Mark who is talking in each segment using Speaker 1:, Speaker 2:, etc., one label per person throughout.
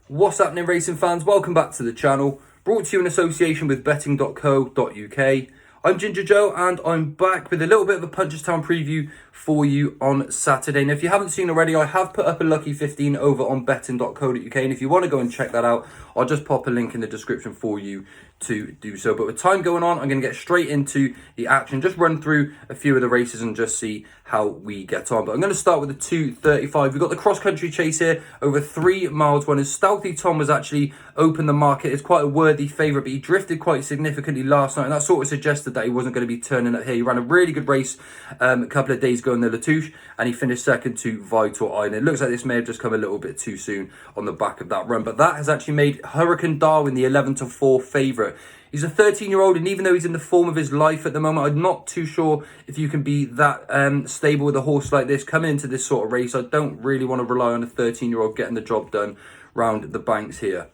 Speaker 1: What's happening, racing fans? Welcome back to the channel, brought to you in association with betting.co.uk. I'm Ginger Joe and I'm back with a little bit of a Punchestown preview for you on Saturday. Now, if you haven't seen already, I have put up a lucky 15 over on betting.co.uk, and if you want to go and check that out, I'll just pop a link in the description for you to do so. But with time going on, I'm going to get straight into the action, just run through a few of the races and just see how we get on. But I'm going to start with the 235. We've got the cross-country chase here over 3 miles. One is Stealthy Tom was actually opened the market. It's quite a worthy favourite, but he drifted quite significantly last night, and that sort of suggested that he wasn't going to be turning up here. He ran a really good race a couple of days ago in the Latouche, and he finished second to Vital Island. It looks like this may have just come a little bit too soon on the back of that run, but that has actually made Hurricane Darwin the 11-4 favourite. He's a 13-year-old, and even though he's in the form of his life at the moment, I'm not too sure if you can be that stable with a horse like this coming into this sort of race. I don't really want to rely on a 13-year-old getting the job done round the banks here.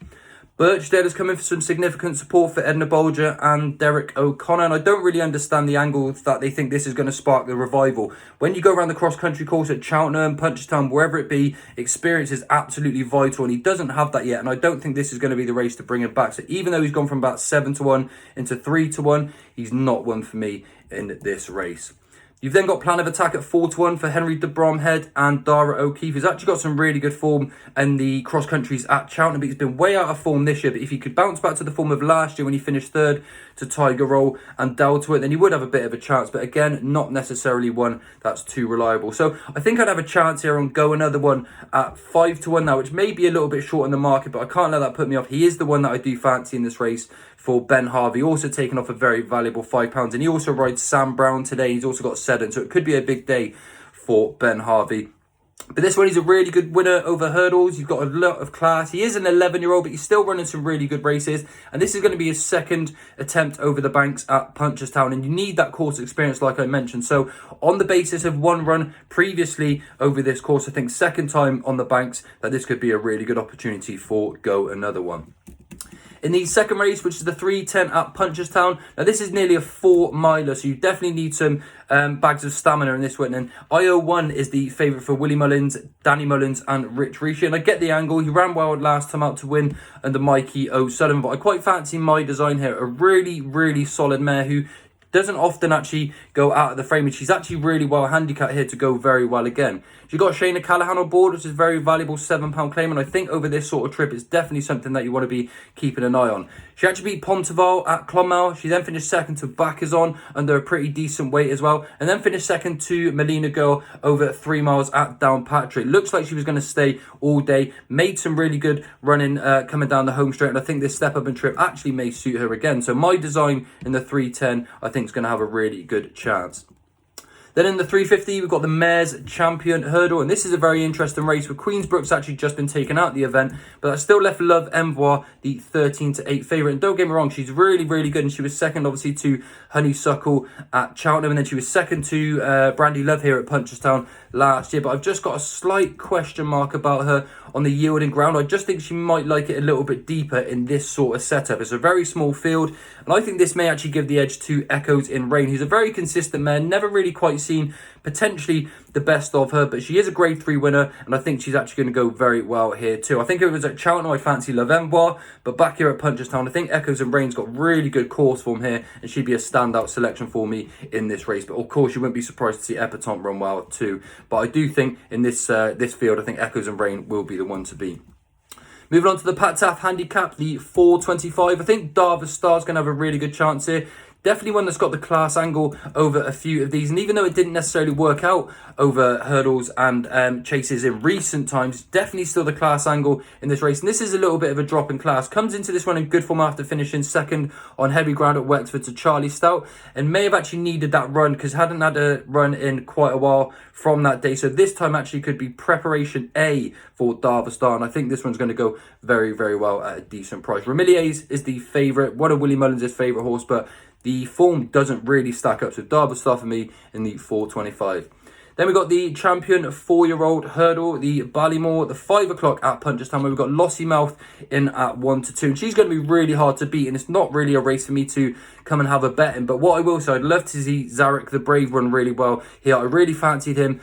Speaker 1: Birchdale is coming for some significant support for Edna Bolger and Derek O'Connor, and I don't really understand the angle that they think this is going to spark the revival. When you go around the cross-country course at Cheltenham, Punchestown, wherever it be, experience is absolutely vital, and he doesn't have that yet, and I don't think this is going to be the race to bring him back. So even though he's gone from about 7-1 into 3-1, he's not one for me in this race. You've then got Plan of Attack at 4-1 for Henry de Bromhead and Dara O'Keefe. He's actually got some really good form in the cross countries at Cheltenham, but he's been way out of form this year. But if he could bounce back to the form of last year when he finished third to Tiger Roll and Delta, then he would have a bit of a chance. But again, not necessarily one that's too reliable. So I think I'd have a chance here on Go Another One at 5-1 now, which may be a little bit short in the market, but I can't let that put me off. He is the one that I do fancy in this race for Ben Harvey, also taking off a very valuable £5. And he also rides Sam Brown today. He's also got Seddon, so it could be a big day for Ben Harvey. But this one, he's a really good winner over hurdles. He's got a lot of class. He is an 11-year-old, but he's still running some really good races. And this is going to be his second attempt over the banks at Punchestown. And you need that course experience, like I mentioned. So on the basis of one run previously over this course, I think second time on the banks, that this could be a really good opportunity for Go Another One. In the second race, which is the 3:10 at Punchestown, now this is nearly a 4-miler, so you definitely need some bags of stamina in this one. And IO1 is the favourite for Willie Mullins, Danny Mullins and Rich Rishi. And I get the angle. He ran well last time out to win under Mikey O'Sullivan, but I quite fancy My Design here. A really, really solid mare who doesn't often actually go out of the frame, and she's actually really well handicapped here to go very well again. She got Shayna Callahan on board, which is a very valuable £7 claim, and I think over this sort of trip, it's definitely something that you want to be keeping an eye on. She actually beat Ponteval at Clonmel. She then finished second to Backazon under a pretty decent weight as well, and then finished second to Melina Girl over 3 miles at Downpatrick. Looks like she was going to stay all day. Made some really good running coming down the home straight, and I think this step up and trip actually may suit her again. So My Design in the 3:10, I think is going to have a really good chance. Then in the 350, we've got the Mares Champion Hurdle, and this is a very interesting race with Queensbrook's actually just been taken out of the event, but that still left Love Envoy the 13-8 favourite. And don't get me wrong, she's really, really good, and she was second, obviously, to Honeysuckle at Cheltenham, and then she was second to Brandy Love here at Punchestown last year. But I've just got a slight question mark about her on the yielding ground. I just think she might like it a little bit deeper in this sort of setup. It's a very small field, and I think this may actually give the edge to Echoes in Rain, who's a very consistent mare, never really quite seen potentially the best of her, but she is a grade 3 winner, and I think she's actually going to go very well here too. I think if it was at Cheltenham, I'd fancy La Vembois, but back here at Punchestown, I think Echoes and Rain's got really good course form here, and she'd be a standout selection for me in this race. But of course, you wouldn't be surprised to see Epatante run well too. But I do think in this field, I think Echoes and Rain will be the one to beat. Moving on to the Pat Taff handicap, the 425. I think Darva Star's going to have a really good chance here. Definitely one that's got the class angle over a few of these. And even though it didn't necessarily work out over hurdles and chases in recent times, definitely still the class angle in this race. And this is a little bit of a drop in class. Comes into this one in good form after finishing second on heavy ground at Wexford to Charlie Stout. And may have actually needed that run because hadn't had a run in quite a while from that day. So this time actually could be preparation A for Darva Star. And I think this one's going to go very, very well at a decent price. Ramilliers is the favourite. One of Willie Mullins' favourite horse, but the form doesn't really stack up. So Darva Star for me in the 425. Then we've got the champion 4-year-old hurdle, the Ballymore, the 5 o'clock at Punchestown, where we've got Lossiemouth in at 1-2. And she's going to be really hard to beat, and it's not really a race for me to come and have a bet in. But what I will say, I'd love to see Zarek the Brave run really well here. I really fancied him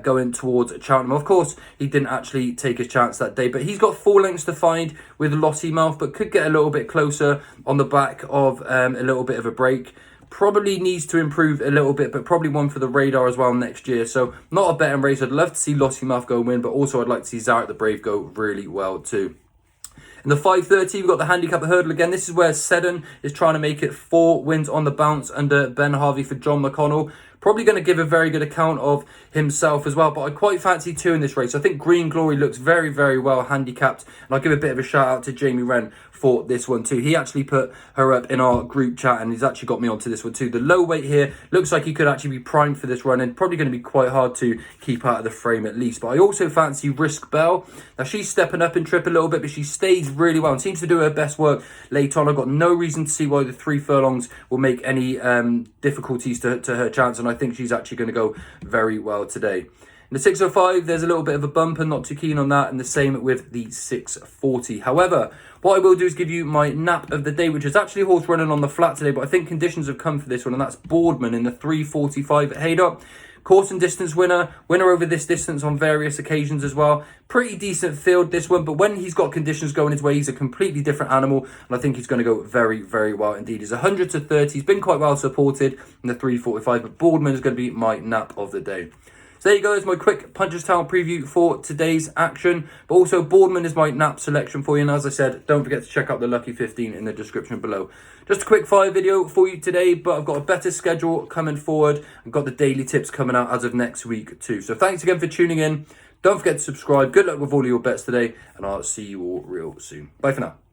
Speaker 1: going towards Cheltenham. Of course, he didn't actually take his chance that day, but he's got 4 lengths to find with Lossiemouth, but could get a little bit closer on the back of a little bit of a break. Probably needs to improve a little bit, but probably one for the radar as well next year. So not a betting race. I'd love to see Lossiemouth go win, but also I'd like to see Zarek the Brave go really well too. In the 5:30, we've got the handicap hurdle again. This is where Seddon is trying to make it 4 wins on the bounce under Ben Harvey for John McConnell. Probably going to give a very good account of himself as well, but I quite fancy 2 in this race. I think Green Glory looks very, very well handicapped, and I'll give a bit of a shout out to Jamie Wren for this one too. He actually put her up in our group chat, and he's actually got me onto this one too. The low weight here looks like he could actually be primed for this run, and probably going to be quite hard to keep out of the frame at least. But I also fancy Risk Bell. Now she's stepping up in trip a little bit, but she stays really well and seems to do her best work late on. I've got no reason to see why the 3 furlongs will make any difficulties to her chance, and I think she's actually going to go very well today. In the 6:05, there's a little bit of a bumper, not too keen on that, and the same with the 6:40. However, what I will do is give you my nap of the day, which is actually a horse running on the flat today, but I think conditions have come for this one, and that's Boardman in the 3:45 at Haydock. Course and distance winner over this distance on various occasions as well. Pretty decent field, this one, but when he's got conditions going his way, he's a completely different animal, and I think he's going to go very, very well indeed. He's 100-30. He's been quite well supported in the 3:45, but Boardman is going to be my nap of the day. So there you go, it's my quick Punchestown preview for today's action. But also, Boardman is my nap selection for you. And as I said, don't forget to check out the Lucky 15 in the description below. Just a quick fire video for you today, but I've got a better schedule coming forward. I've got the daily tips coming out as of next week too. So thanks again for tuning in. Don't forget to subscribe. Good luck with all of your bets today, and I'll see you all real soon. Bye for now.